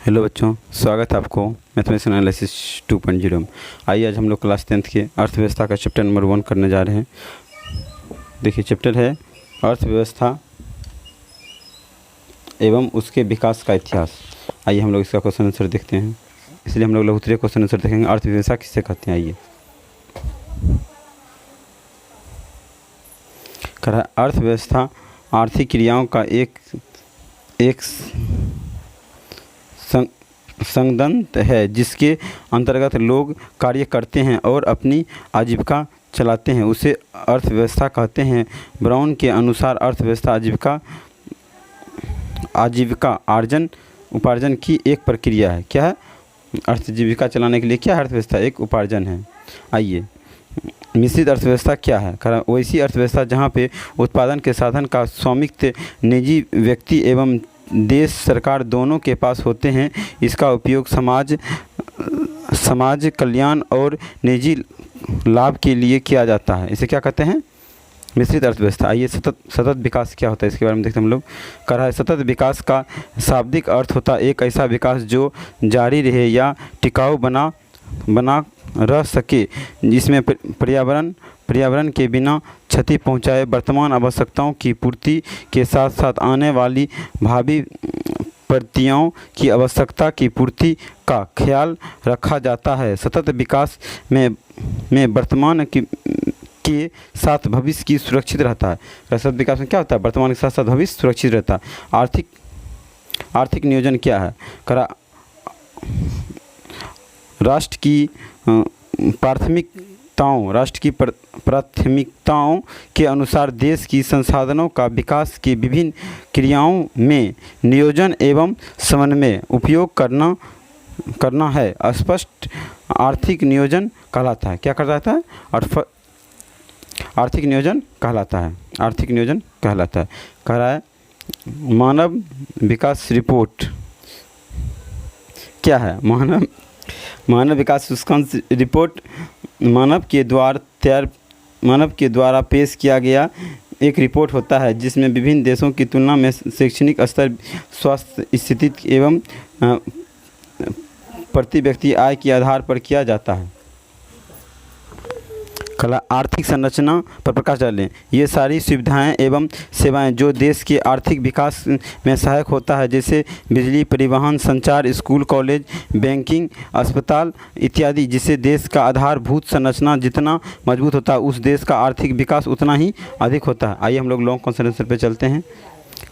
Hello बच्चों, स्वागत है आपको मैथमेटिक्स एनालिसिस 2.0 में। आइए आज हम लोग क्लास 10th के अर्थव्यवस्था का चैप्टर नंबर 1 करने जा रहे हैं। देखिए चैप्टर है अर्थव्यवस्था एवं उसके विकास का इतिहास। आइए हम लोग इसका क्वेश्चन आंसर देखते हैं। इसलिए हम लोग लघुत्तरीय क्वेश्चन आंसर देखेंगे। अर्थव्यवस्था किसे कहते हैं? आइए अर्थव्यवस्था आर्थिक क्रियाओं का एक संगठन है जिसके अंतर्गत लोग कार्य करते हैं और अपनी आजीविका चलाते हैं, उसे अर्थव्यवस्था कहते हैं। ब्राउन के अनुसार अर्थव्यवस्था आजीविका उपार्जन की एक प्रक्रिया है। क्या है? अर्थजीविका चलाने के लिए क्या है? अर्थव्यवस्था एक उपार्जन है। आइए मिश्रित अर्थव्यवस्था क्या है? वैसी अर्थव्यवस्था जहाँ पे उत्पादन के साधन का स्वामित्व निजी व्यक्ति एवं देश सरकार दोनों के पास होते हैं। इसका उपयोग समाज कल्याण और निजी लाभ के लिए किया जाता है। इसे क्या कहते हैं? मिश्रित अर्थव्यवस्था। आइए सतत विकास क्या होता है इसके बारे में देखते हैं हम लोग। कह रहा है सतत विकास का शाब्दिक अर्थ होता है एक ऐसा विकास जो जारी रहे या टिकाऊ बना रह सके, जिसमें पर्यावरण के बिना क्षति पहुंचाए, वर्तमान आवश्यकताओं की पूर्ति के साथ साथ आने वाली भावी प्रक्रियाओं की आवश्यकता की पूर्ति का ख्याल रखा जाता है। सतत विकास में वर्तमान के साथ भविष्य की सुरक्षित रहता है। सतत विकास में क्या होता है? वर्तमान के साथ साथ भविष्य सुरक्षित रहता है। आर्थिक नियोजन क्या है? राष्ट्र की प्राथमिकताओं के अनुसार देश की संसाधनों का विकास की विभिन्न क्रियाओं में नियोजन एवं समन्वय उपयोग करना है। स्पष्ट आर्थिक नियोजन कहलाता है। क्या कहलाता है? आर्थिक नियोजन कहलाता है। आर्थिक नियोजन कहलाता है। कह रहा है मानव विकास रिपोर्ट क्या है? मानव विकास सूचकांक रिपोर्ट मानव के द्वारा पेश किया गया एक रिपोर्ट होता है जिसमें विभिन्न देशों की तुलना में शैक्षणिक स्तर, स्वास्थ्य स्थिति एवं प्रति व्यक्ति आय के आधार पर किया जाता है। आर्थिक संरचना पर प्रकाश डालें। ये सारी सुविधाएं एवं सेवाएं जो देश के आर्थिक विकास में सहायक होता है, जैसे बिजली, परिवहन, संचार, स्कूल, कॉलेज, बैंकिंग, अस्पताल इत्यादि। जिससे देश का आधारभूत संरचना जितना मजबूत होता है, उस देश का आर्थिक विकास उतना ही अधिक होता है। आइए हम लोग लॉन्ग क्वेश्चन आंसर पे चलते हैं।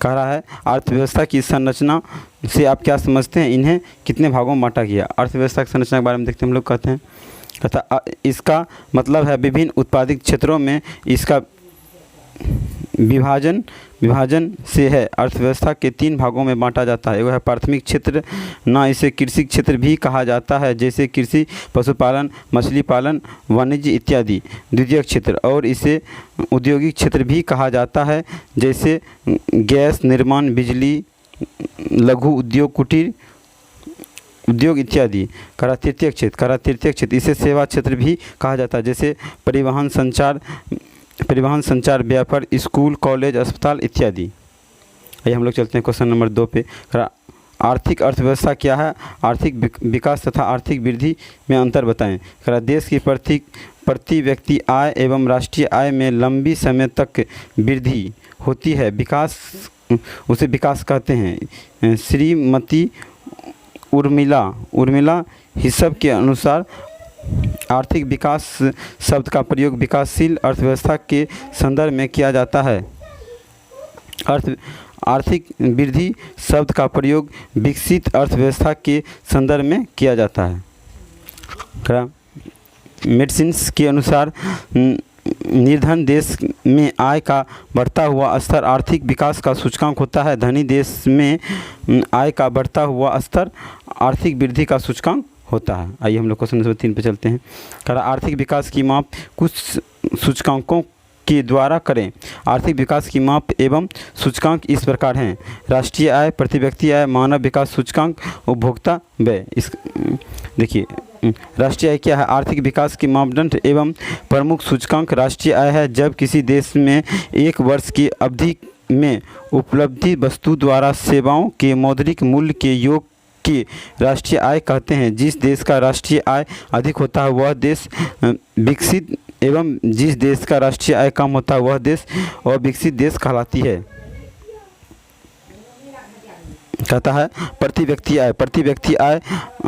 कह रहा है अर्थव्यवस्था की संरचना से आप क्या समझते हैं? इन्हें कितने भागों में बांटा गया? अर्थव्यवस्था की संरचना के बारे में देखते हैं हम लोग। कहते हैं इसका मतलब है विभिन्न उत्पादित क्षेत्रों में इसका विभाजन से है। अर्थव्यवस्था के 3 भागों में बांटा जाता है। वह है प्राथमिक क्षेत्र, ना इसे कृषि क्षेत्र भी कहा जाता है, जैसे कृषि, पशुपालन, मछली पालन, वाणिज्य इत्यादि। द्वितीयक क्षेत्र, और इसे औद्योगिक क्षेत्र भी कहा जाता है, जैसे गैस निर्माण, बिजली, लघु उद्योग, कुटीर उद्योग इत्यादि। तृतीय क्षेत्र, इसे सेवा क्षेत्र भी कहा जाता है, जैसे परिवहन, संचार, व्यापार, स्कूल, कॉलेज, अस्पताल इत्यादि। आइए हम लोग चलते हैं क्वेश्चन नंबर 2 पे। आर्थिक अर्थव्यवस्था क्या है? आर्थिक विकास तथा आर्थिक वृद्धि में अंतर बताएं। देश की प्रति व्यक्ति आय एवं राष्ट्रीय आय में लंबी समय तक वृद्धि होती है। उसे विकास कहते हैं। श्रीमती उर्मिला हिसाब के अनुसार आर्थिक विकास शब्द का प्रयोग विकासशील अर्थव्यवस्था के संदर्भ में किया जाता है। आर्थिक वृद्धि शब्द का प्रयोग विकसित अर्थव्यवस्था के संदर्भ में किया जाता है। मेडिसिन्स के अनुसार निर्धन देश में आय का बढ़ता हुआ स्तर आर्थिक विकास का सूचकांक होता है। धनी देश में आय का बढ़ता हुआ स्तर आर्थिक वृद्धि का सूचकांक होता है। आइए हम लोग क्वेश्चन नंबर 3 पे चलते हैं। आर्थिक विकास की माप कुछ सूचकांकों के द्वारा करें। आर्थिक विकास की माप एवं सूचकांक इस प्रकार हैं। राष्ट्रीय आय, प्रति व्यक्ति आय, मानव विकास सूचकांक, उपभोक्ता व्यय। देखिए राष्ट्रीय आय क्या है? आर्थिक विकास की मापदंड एवं प्रमुख सूचकांक राष्ट्रीय आय है जब किसी देश में एक वर्ष की अवधि में उपलब्धि वस्तु द्वारा सेवाओं के मौद्रिक मूल्य के योग की राष्ट्रीय आय कहते हैं। जिस देश का राष्ट्रीय आय अधिक होता है वह देश विकसित एवं जिस देश का राष्ट्रीय आय कम होता है वह देश अविकसित देश कहलाती है। कहता है प्रति व्यक्ति आय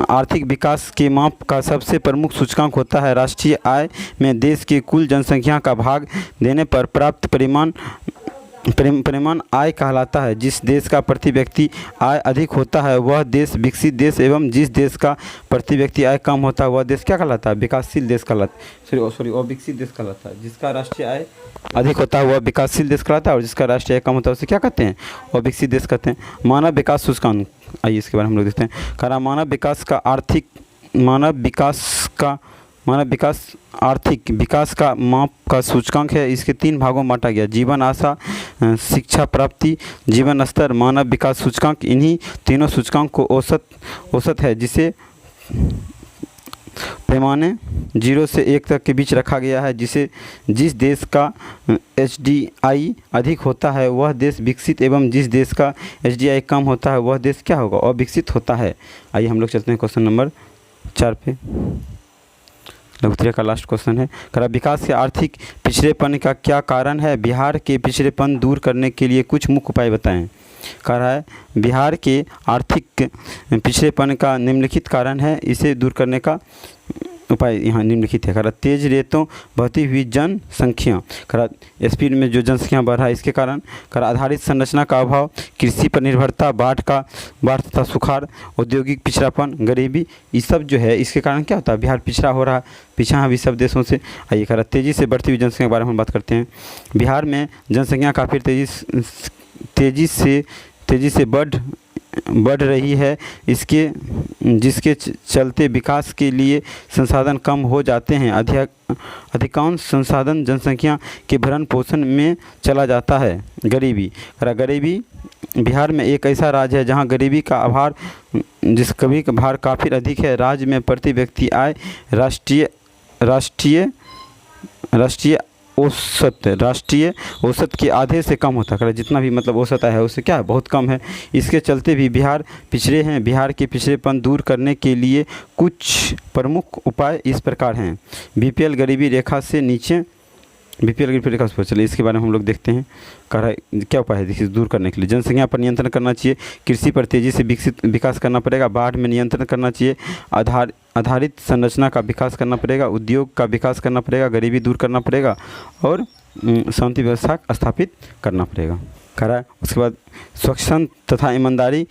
आर्थिक विकास के माप का सबसे प्रमुख सूचकांक होता है। राष्ट्रीय आय में देश के कुल जनसंख्या का भाग देने पर प्राप्त परिमाण आय कहलाता है। जिस देश का प्रति व्यक्ति आय अधिक होता है वह देश विकसित देश एवं जिस देश का प्रति व्यक्ति आय कम होता है वह देश क्या कहलाता है? विकासशील देश कहलाता है। अविकसित देश कहलाता है। जिसका राष्ट्रीय आय अधिक होता है वह विकासशील देश कहलाता है और जिसका राष्ट्रीय आय कम होता है उसे क्या कहते हैं? अविकसित देश कहते हैं। मानव विकास सूचकांक, आइए इसके बारे में हम लोग देखते हैं। कहा मानव विकास आर्थिक विकास का माप का सूचकांक है। इसके 3 भागों में बांटा गया: जीवन आशा, शिक्षा प्राप्ति, जीवन स्तर। मानव विकास सूचकांक इन्हीं तीनों सूचकांक को औसत है, जिसे पैमाने 0 से 1 तक के बीच रखा गया है। जिस देश का HDI अधिक होता है वह देश विकसित एवं जिस देश का HDI कम होता है वह देश क्या होगा? अविकसित होता है। आइए हम लोग चलते हैं क्वेश्चन नंबर 4 पे। लघुत्तरीय का लास्ट क्वेश्चन है। करा विकास के आर्थिक पिछड़ेपन का क्या कारण है? बिहार के पिछड़ेपन दूर करने के लिए कुछ मुख्य उपाय बताएं। कह रहा है बिहार के आर्थिक पिछड़ेपन का निम्नलिखित कारण है, इसे दूर करने का उपाय यहाँ निम्नलिखित है। कह रहा तेज रेतों बढ़ती हुई जनसंख्या, कह रहा स्पीड में जो जनसंख्या बढ़ रहा है इसके कारण। कह रहा आधारित संरचना का अभाव, कृषि पर निर्भरता, बाढ़ तथा सुखाड़, औद्योगिक पिछड़ापन, गरीबी, ये सब जो है इसके कारण क्या होता है? बिहार पिछड़ा हो रहा है, पीछा है अभी सब देशों से। आइए कह रहा तेज़ी से बढ़ती हुई जनसंख्या के बारे में हम बात करते हैं। बिहार में जनसंख्या काफ़ी तेज़ी से बढ़ रही है, जिसके चलते विकास के लिए संसाधन कम हो जाते हैं। अधिकांश संसाधन जनसंख्या के भरण पोषण में चला जाता है। गरीबी बिहार में एक ऐसा राज्य है जहां गरीबी का भार काफ़ी अधिक है। राज्य में प्रति व्यक्ति आय राष्ट्रीय औसत के आधे से कम होता है। जितना भी मतलब औसत आय है उससे क्या है? बहुत कम है। इसके चलते भी बिहार पिछड़े हैं। बिहार के पिछड़ेपन दूर करने के लिए कुछ प्रमुख उपाय इस प्रकार हैं। BPL गरीबी रेखा से ऊपर चलिए इसके बारे में हम लोग देखते हैं। कह रहा है क्या उपाय है देखिए दूर करने के लिए? जनसंख्या पर नियंत्रण करना चाहिए, कृषि पर तेज़ी से विकास करना पड़ेगा, बाढ़ में नियंत्रण करना चाहिए, आधारित संरचना का विकास करना पड़ेगा, उद्योग का विकास करना पड़ेगा, गरीबी दूर करना पड़ेगा और शांति व्यवस्था स्थापित करना पड़ेगा। कह रहा है उसके बाद स्वच्छंद तथा ईमानदारी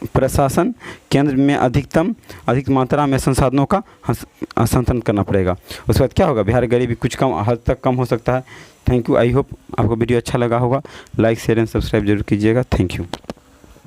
प्रशासन केंद्र में अधिक मात्रा में संसाधनों का हस्तांतरण करना पड़ेगा। उसके बाद क्या होगा? बिहार गरीबी कुछ कम हद तक कम हो सकता है। Thank you. आई होप आपको वीडियो अच्छा लगा होगा। लाइक शेयर एंड सब्सक्राइब जरूर कीजिएगा। Thank you.